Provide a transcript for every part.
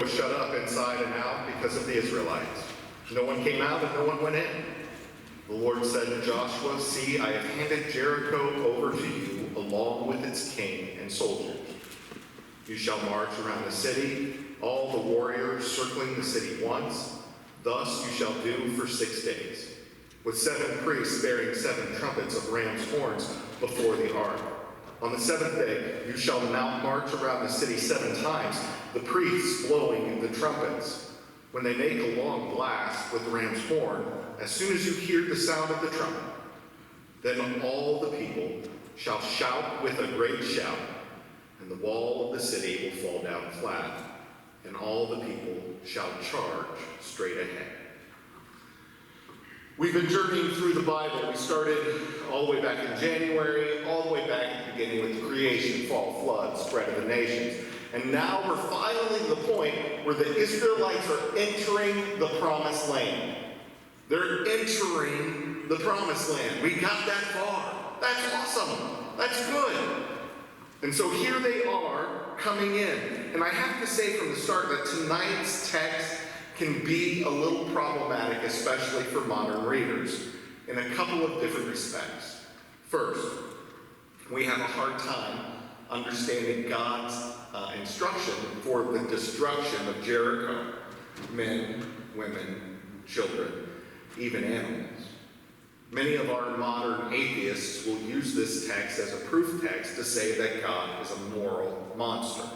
was shut up inside and out because of the Israelites. No one came out and no one went in. The Lord said to Joshua, "See, I have handed Jericho over to you, along with its king and soldiers. You shall march around the city, all the warriors circling the city once. Thus you shall do for 6 days, with 7 priests bearing 7 trumpets of ram's horns before the ark. On the 7th day you shall march around the city 7 times, the priests blowing the trumpets. When they make a long blast with the ram's horn, as soon as you hear the sound of the trumpet, then all the people shall shout with a great shout, and the wall of the city will fall down flat, and all the people shall charge straight ahead." We've been journeying through the Bible. We started all the way back in January, all the way back at the beginning with the creation, fall, flood, spread of the nations. And now we're finally at the point where the Israelites are entering the promised land. They're entering the promised land. We got that far. That's awesome. That's good. And so here they are coming in. And I have to say from the start that tonight's text can be a little problematic, especially for modern readers, in a couple of different respects. First, we have a hard time understanding God's instruction for the destruction of Jericho. Men, women, children, even animals. Many of our modern atheists will use this text as a proof text to say that God is a moral monster,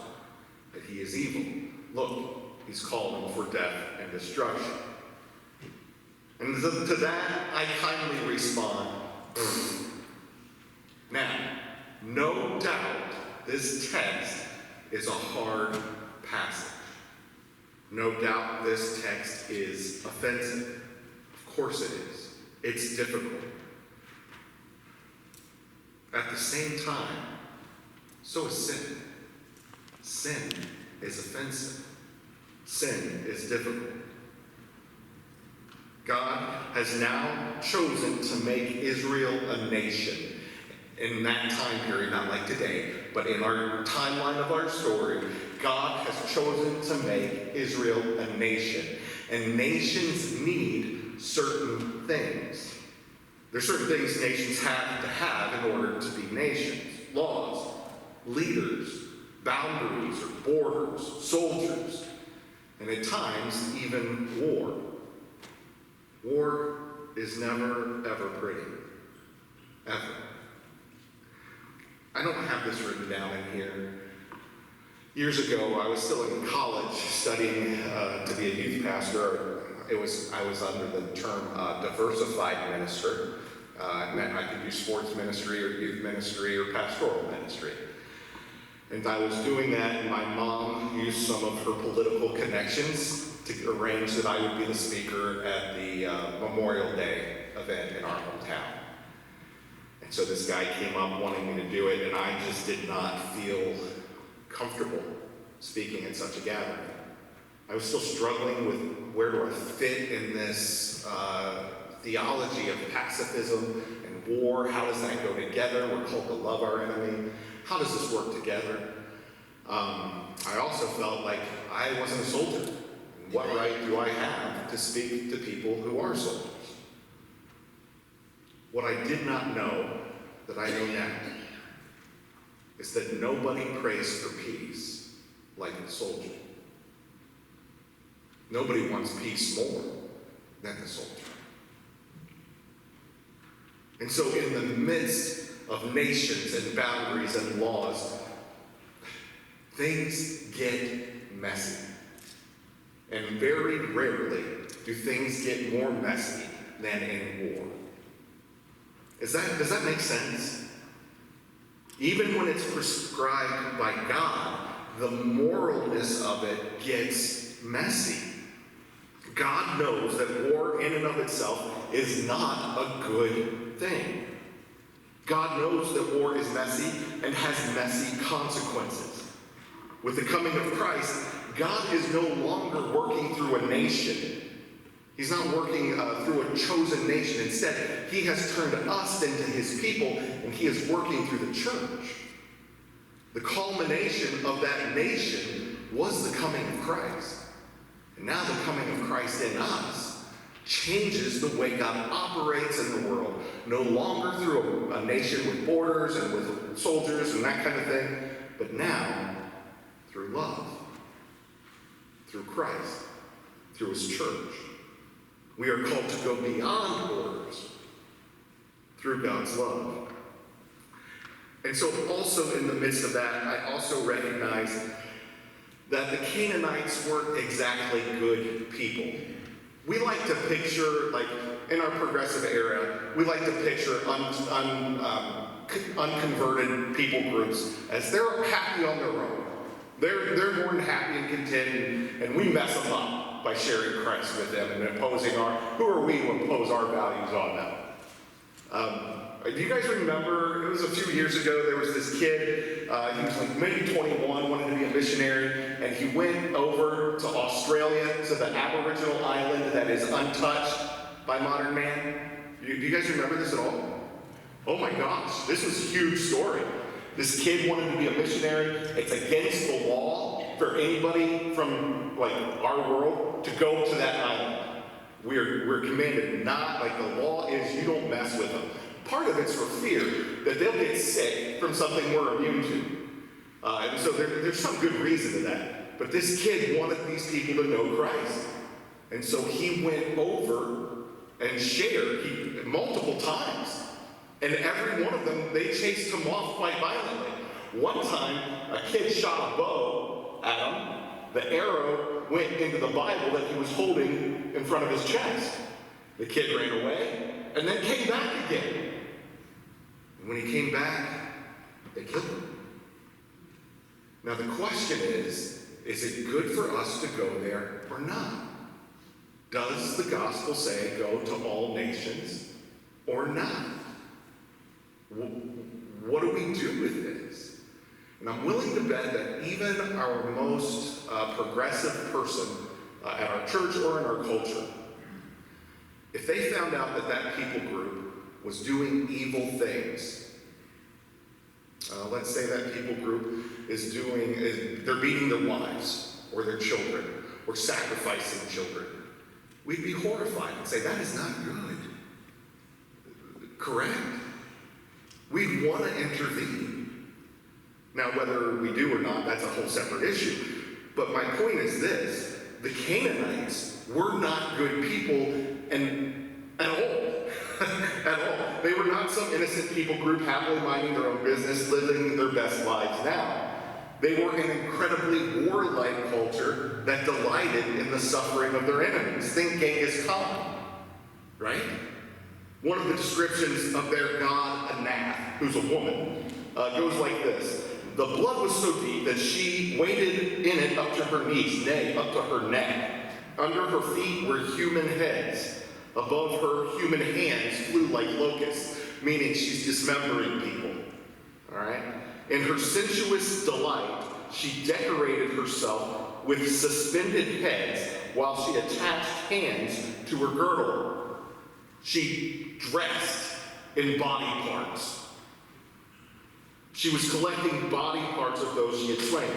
that he is evil. Look, he's calling for death and destruction. And to that, I kindly respond, Now, no doubt this text is a hard passage. No doubt this text is offensive. Of course it is. It's difficult. At the same time, so is sin. Sin is offensive. Sin is difficult. God has now chosen to make Israel a nation. In that time period, not like today, but in our timeline of our story, God has chosen to make Israel a nation. And nations need certain things. There's certain things nations have to have in order to be nations. Laws, leaders, boundaries or borders, soldiers, and at times even war. War is never, ever pretty. Ever. I don't have this written down in here. Years ago, I was still in college studying to be a youth pastor. I was under the term diversified minister. It meant I could do sports ministry or youth ministry or pastoral ministry. And I was doing that, and my mom used some of her political connections to arrange that I would be the speaker at the Memorial Day event in our hometown. And so this guy came up wanting me to do it, and I just did not feel comfortable speaking at such a gathering. I was still struggling with where do I fit in this theology of pacifism and war. How does that go together? We're called to love our enemy. How does this work together? I also felt like I wasn't a soldier. What right do I have to speak to people who are soldiers? What I did not know, that I know now, is that nobody prays for peace like the soldier. Nobody wants peace more than the soldier. And so in the midst of nations and boundaries and laws, things get messy. And very rarely do things get more messy than in war. Does that make sense? Even when it's prescribed by God, the moralness of it gets messy. God knows that war in and of itself is not a good thing. God knows that war is messy and has messy consequences. With the coming of Christ, God is no longer working through a nation. He's not working through a chosen nation. Instead, he has turned us into his people, and he is working through the church. The culmination of that nation was the coming of Christ. And now the coming of Christ in us changes the way God operates in the world, no longer through a nation with borders and with soldiers and that kind of thing, but now through love, through Christ, through his church. We are called to go beyond borders through God's love. And so also in the midst of that, I also recognize that the Canaanites weren't exactly good people. We like to picture, like in our progressive era, we like to picture unconverted people groups as they're happy on their own. They're more than happy and content, and we mess them up by sharing Christ with them and imposing who are we to impose our values on them? Do you guys remember, it was a few years ago, there was this kid, he was like maybe 21, wanted to be a missionary, and he went over to Australia, to the Aboriginal island that is untouched by modern man. Do you guys remember this at all? Oh my gosh, this was a huge story. This kid wanted to be a missionary. It's against the law for anybody from like our world to go to that island. We're commanded not, like the law is you don't mess with them. Part of it's for fear that they'll get sick from something we're immune to. And so there's some good reason to that. But this kid wanted these people to know Christ. And so he went over and shared multiple times. And every one of them, they chased him off quite violently. One time, a kid shot a bow at him. The arrow went into the Bible that he was holding in front of his chest. The kid ran away and then came back again. And when he came back, they killed him. Now the question is it good for us to go there or not? Does the gospel say go to all nations or not? What do we do with this? And I'm willing to bet that even our most progressive person at our church or in our culture, if they found out that people group was doing evil things, let's say that people group they're beating their wives or their children or sacrificing children, we'd be horrified and say, that is not good. Correct? We'd want to intervene. Now, whether we do or not, that's a whole separate issue. But my point is this: the Canaanites were not good people at all. At all. They were not some innocent people group happily minding their own business, living their best lives now. They were an incredibly warlike culture that delighted in the suffering of their enemies. Think Genghis Khan, right? One of the descriptions of their god, Anath, who's a woman, goes like this. The blood was so deep that she waded in it up to her knees, nay, up to her neck. Under her feet were human heads. Above her, human hands flew like locusts, meaning she's dismembering people. All right? In her sensuous delight, she decorated herself with suspended heads while she attached hands to her girdle. She dressed in body parts. She was collecting body parts of those she had slain.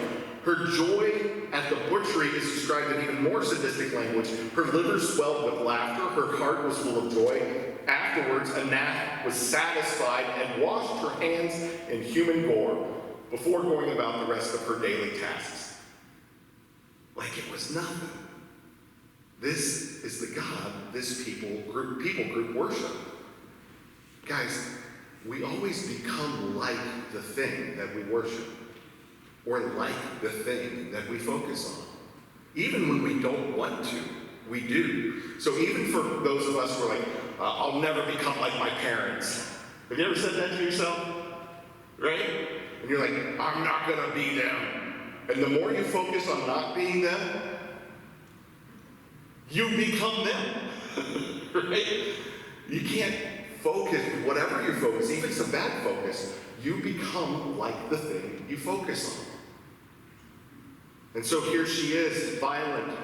Her joy at the butchery is described in even more sadistic language. Her liver swelled with laughter. Her heart was full of joy. Afterwards, Anath was satisfied and washed her hands in human gore before going about the rest of her daily tasks. Like it was nothing. This is the God this people group worship. Guys, we always become like the thing that we worship, or like the thing that we focus on. Even when we don't want to, we do. So even for those of us who are like, I'll never become like my parents. Have you ever said that to yourself? Right? And you're like, I'm not gonna be them. And the more you focus on not being them, you become them. Right? You can't focus, whatever you focus, even if it's a bad focus, you become like the thing you focus on. And so here she is, violent.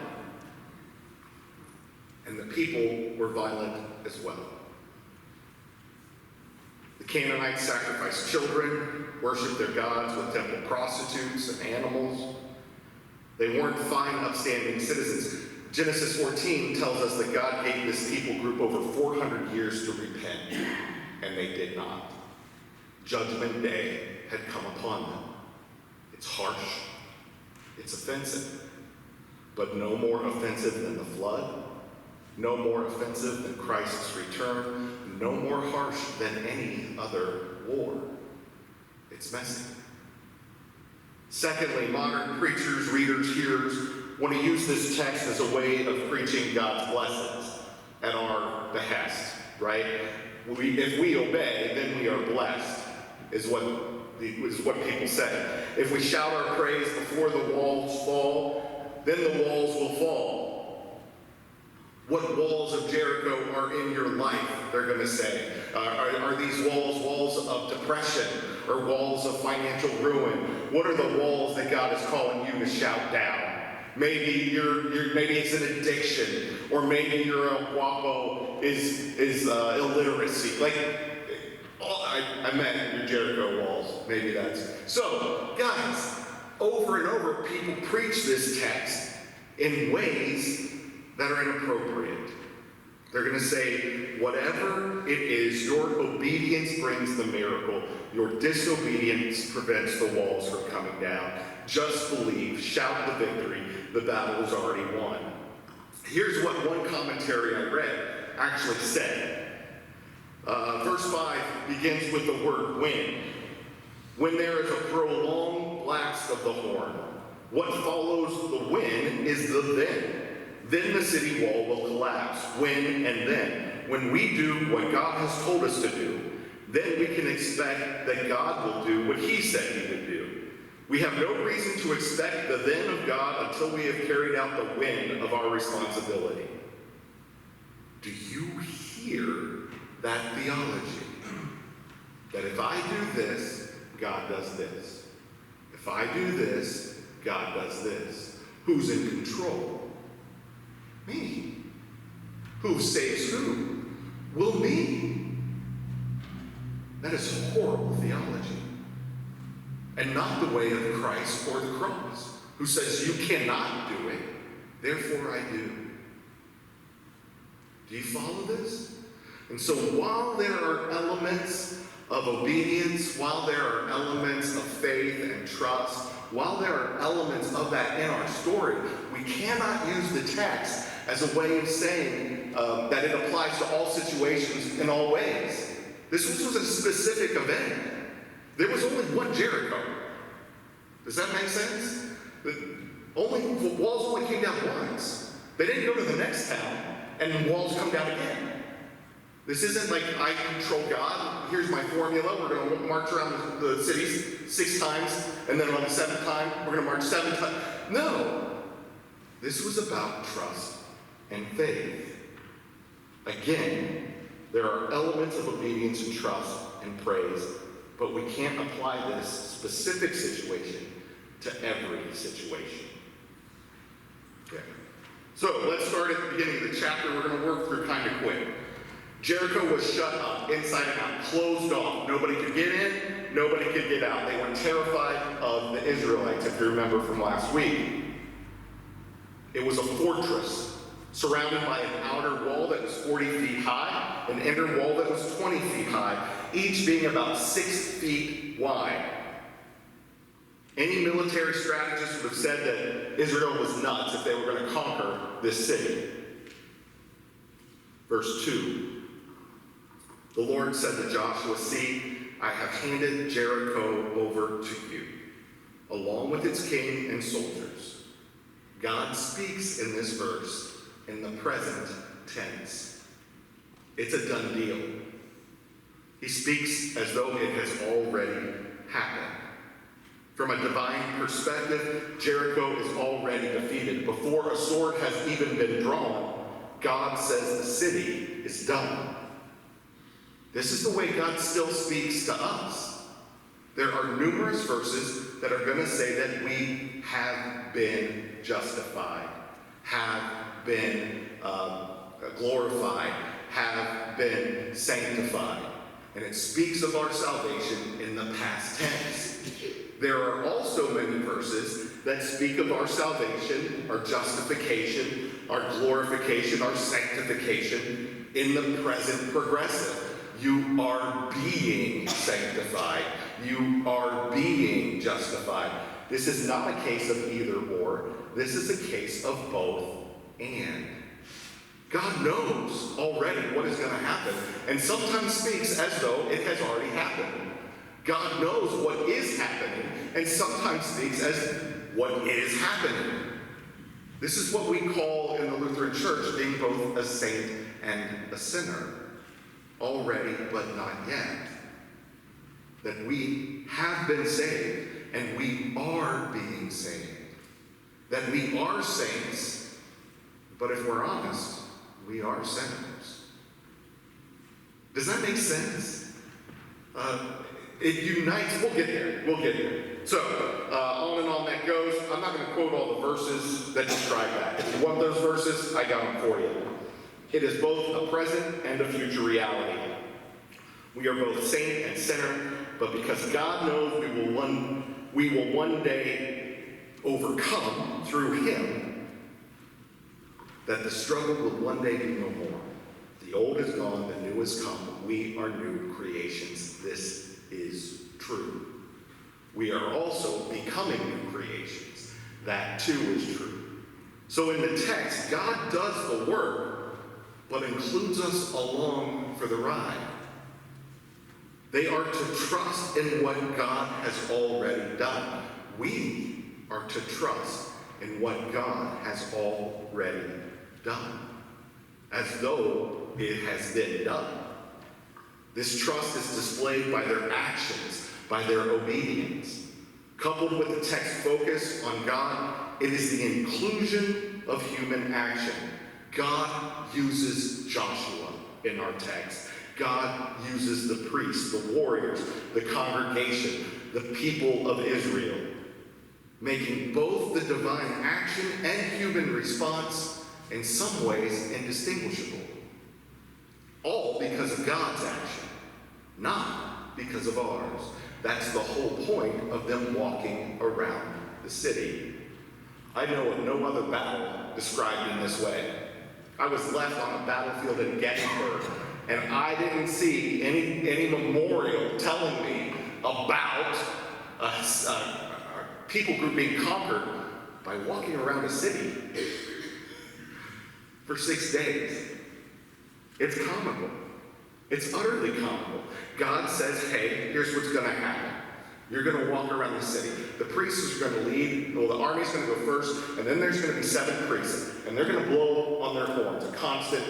And the people were violent as well. The Canaanites sacrificed children, worshiped their gods with temple prostitutes and animals. They weren't fine, upstanding citizens. Genesis 14 tells us that God gave this people group over 400 years to repent, and they did not. Judgment Day had come upon them. It's harsh. It's offensive. But no more offensive than the flood. No more offensive than Christ's return. No more harsh than any other war. It's messy. Secondly, modern preachers, readers, hearers want to use this text as a way of preaching God's blessings at our behest, right? If we obey, then we are blessed, is what people say. If we shout our praise before the walls fall, then the walls will fall. What walls of Jericho are in your life, they're going to say. Are these walls of depression or walls of financial ruin? What are the walls that God is calling you to shout down? Maybe maybe it's an addiction, or maybe your guapo is illiteracy. Like, I meant your Jericho walls. Maybe that's. So, guys, over and over, people preach this text in ways that are inappropriate. They're going to say, whatever it is, your obedience brings the miracle. Your disobedience prevents the walls from coming down. Just believe, shout the victory. The battle is already won. Here's what one commentary I read actually said. Verse 5 begins with the word when. When there is a prolonged blast of the horn, what follows the when is the then. Then the city wall will collapse. When and then. When we do what God has told us to do, then we can expect that God will do what he said he would do. We have no reason to expect the then of God until we have carried out the when of our responsibility. Do you hear that theology? That if I do this, God does this. If I do this, God does this. Who's in control? Me. Who saves who? Will me. That is horrible theology. And not the way of Christ or the cross, who says you cannot do it, therefore I do. Do you follow this? And so while there are elements of obedience, while there are elements of faith and trust, while there are elements of that in our story, we cannot use the text as a way of saying that it applies to all situations in all ways. This was a specific event. There was only one Jericho. Does that make sense? The walls only came down once. They didn't go to the next town and walls come down again. This isn't like I control God. Here's my formula. We're going to march around the cities 6 times, and then on the 7th time, we're going to march 7 times. No. This was about trust and faith. Again, there are elements of obedience and trust and praise, but we can't apply this specific situation to every situation. Okay. So let's start at the beginning of the chapter. We're going to work through kind of quick. Jericho was shut up, inside and out, closed off. Nobody could get in, nobody could get out. They were terrified of the Israelites, if you remember from last week. It was a fortress surrounded by an outer wall that was 40 feet high, an inner wall that was 20 feet high, each being about 6 feet wide. Any military strategist would have said that Israel was nuts if they were going to conquer this city. Verse 2. The Lord said to Joshua, "See, I have handed Jericho over to you, along with its king and soldiers." God speaks in this verse in the present tense. It's a done deal. He speaks as though it has already happened. From a divine perspective, Jericho is already defeated. Before a sword has even been drawn, God says the city is done. This is the way God still speaks to us. There are numerous verses that are going to say that we have been justified, have been glorified, have been sanctified. And it speaks of our salvation in the past tense. There are also many verses that speak of our salvation, our justification, our glorification, our sanctification in the present progressive. You are being sanctified. You are being justified. This is not a case of either or. This is a case of both and. God knows already what is going to happen, and sometimes speaks as though it has already happened. God knows what is happening, and sometimes speaks as what is happening. This is what we call in the Lutheran Church being both a saint and a sinner. Already, but not yet. That we have been saved, and we are being saved. That we are saints, but if we're honest, we are sinners. Does that make sense? It unites. We'll get there. So, on and on that goes. I'm not going to quote all the verses that describe that. If you want those verses, I got them for you. It is both a present and a future reality. We are both saint and sinner, but because God knows we will one day overcome through him, that the struggle will one day be no more. The old is gone, the new has come. We are new creations. This is true. We are also becoming new creations. That too is true. So in the text, God does the work, but includes us along for the ride. They are to trust in what God has already done. We are to trust in what God has already done, as though it has been done. This trust is displayed by their actions, by their obedience. Coupled with the text focus on God, it is the inclusion of human action. God uses Joshua in our text. God uses the priests, the warriors, the congregation, the people of Israel, making both the divine action and human response in some ways indistinguishable. All because of God's action, not because of ours. That's the whole point of them walking around the city. I know of no other battle described in this way. I was left on a battlefield in Gettysburg, and I didn't see any memorial telling me about a people group being conquered by walking around a city for 6 days. It's comical. It's utterly comical. God says, hey, here's what's going to happen. You're going to walk around the city. The priests are going to lead. Well, the army's going to go first, and then there's going to be 7 priests, and they're going to blow on their horns, a constant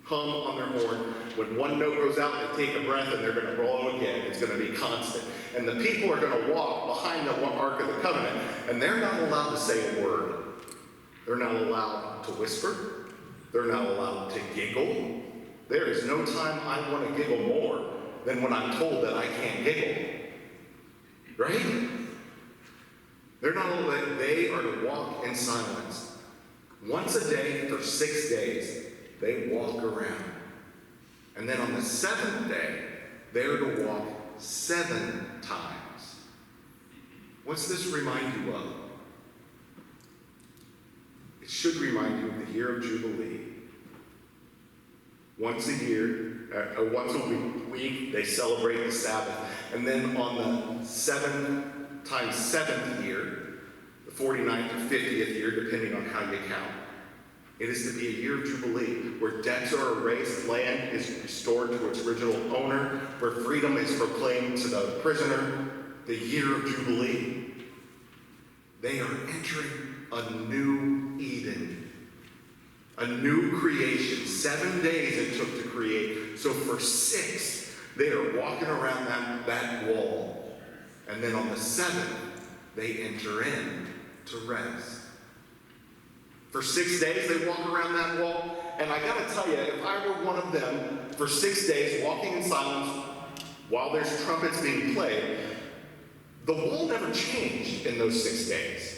hum on their horn. When one note goes out, they take a breath, and they're going to blow again. It's going to be constant. And the people are going to walk behind the Ark of the Covenant, and they're not allowed to say a word. They're not allowed to whisper. They're not allowed to giggle. There is no time I want to giggle more than when I'm told that I can't giggle. Right? They're not allowed, they are to walk in silence. Once a day for 6 days, they walk around. And then on the 7th day, they're to walk 7 times. What's this remind you of? It should remind you of the year of Jubilee. Once a year, once a week, they celebrate the Sabbath. And then on the 7th year, the 49th or 50th year, depending on how you count, it is to be a year of Jubilee, where debts are erased, land is restored to its original owner, where freedom is proclaimed to the prisoner, the year of Jubilee. They are entering a new Eden, a new creation. 7 days it took to create. So for 6, they are walking around that wall. And then on the 7th, they enter in to rest. For 6 days, they walk around that wall. And I gotta tell you, if I were one of them, for 6 days, walking in silence while there's trumpets being played, the wall never changed in those 6 days.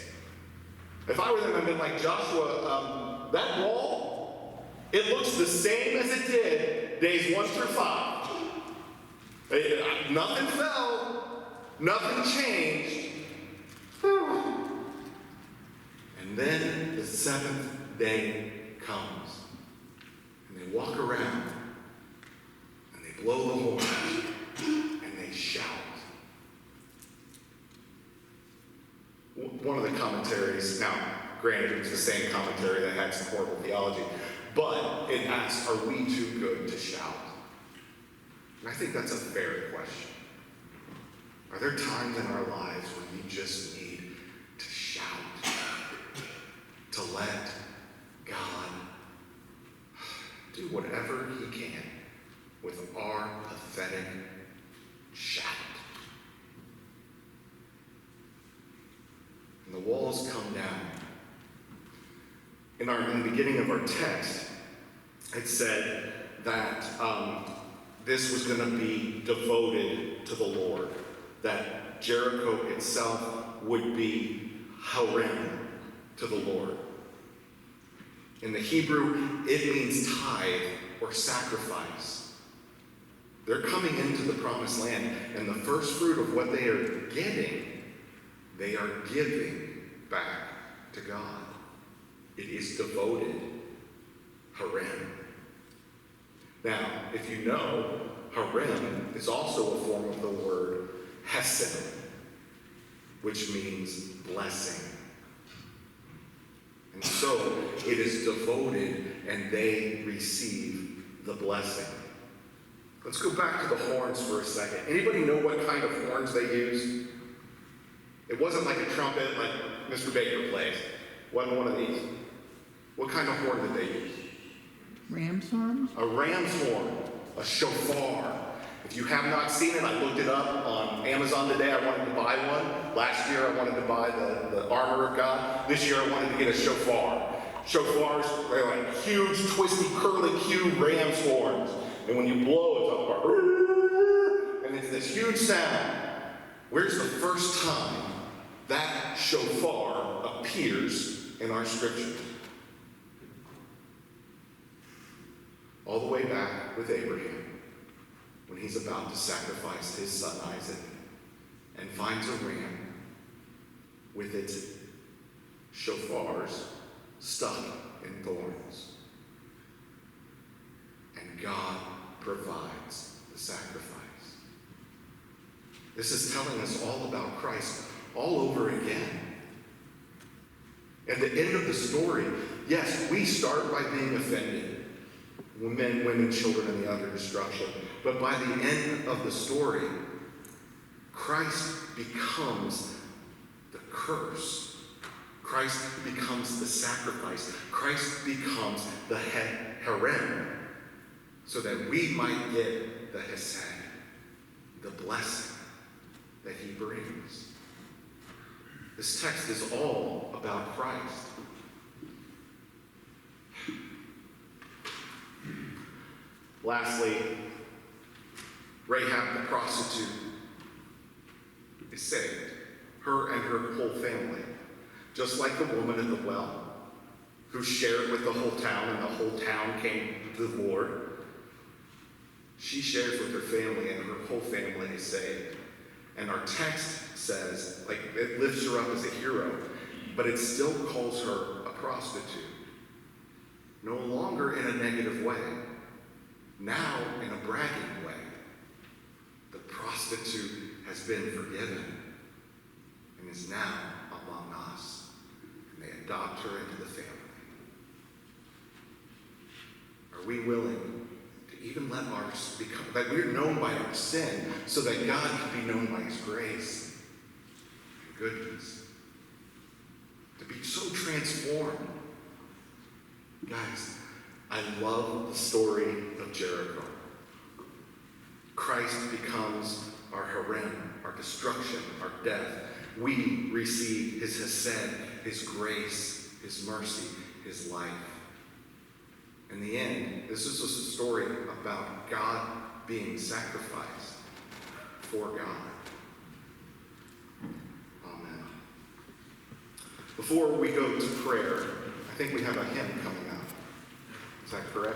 If I were them, I'd been like, Joshua, that wall, it looks the same as it did days 1 through 5. Nothing fell, nothing changed. And then the seventh day comes, and they walk around, and they blow the horn, and they shout. One of the commentaries, now granted it's the same commentary that had some horrible theology, but it asks, are we too good to shout? And I think that's a fair question. Are there times in our lives when we just need to shout, to let God do whatever he can with our pathetic shout? And the walls come down. In the beginning of our text, it said that this was going to be devoted to the Lord, that Jericho itself would be harem to the Lord. In the Hebrew, it means tithe or sacrifice. They're coming into the promised land, and the first fruit of what they are getting, they are giving back to God. It is devoted harem. Now, if you know, harem is also a form of the word hesed, which means blessing. And so it is devoted, and they receive the blessing. Let's go back to the horns for a second. Anybody know what kind of horns they used? It wasn't like a trumpet like Mr. Baker plays. Wasn't one of these. What kind of horn did they use? Ram's horn? A ram's horn, a shofar. If you have not seen it, I looked it up on Amazon today. I wanted to buy one. Last year I wanted to buy the armor of God. This year I wanted to get a shofar. Shofars, they're like huge, twisty, curly Q ram's horns. And when you blow, it's up, and it's this huge sound. Where's the first time that shofar appears in our scripture? All the way back with Abraham, when he's about to sacrifice his son Isaac, and finds a ram with its shofars stuck in thorns. And God provides the sacrifice. This is telling us all about Christ all over again. At the end of the story, yes, we start by being offended. Men, women, children, and the utter destruction. But by the end of the story, Christ becomes the curse. Christ becomes the sacrifice. Christ becomes the harem, so that we might get the hesed, the blessing that he brings. This text is all about Christ. Lastly, Rahab the prostitute is saved. Her and her whole family. Just like the woman at the well, who shared with the whole town, and the whole town came to the Lord. She shares with her family, and her whole family is saved. And our text says, like, it lifts her up as a hero, but it still calls her a prostitute. No longer in a negative way. Now in a bragging way. The prostitute has been forgiven and is now among us. And they adopt her into the family. Are we willing to even let ours become, that we're known by our sin, so that God can be known by his grace and goodness? To be so transformed. Guys, I love the story of Jericho. Christ becomes our harem, our destruction, our death. We receive his hesed, his grace, his mercy, his life. In the end, this is a story about God being sacrificed for God. Amen. Before we go to prayer, I think we have a hymn coming up. Is that correct?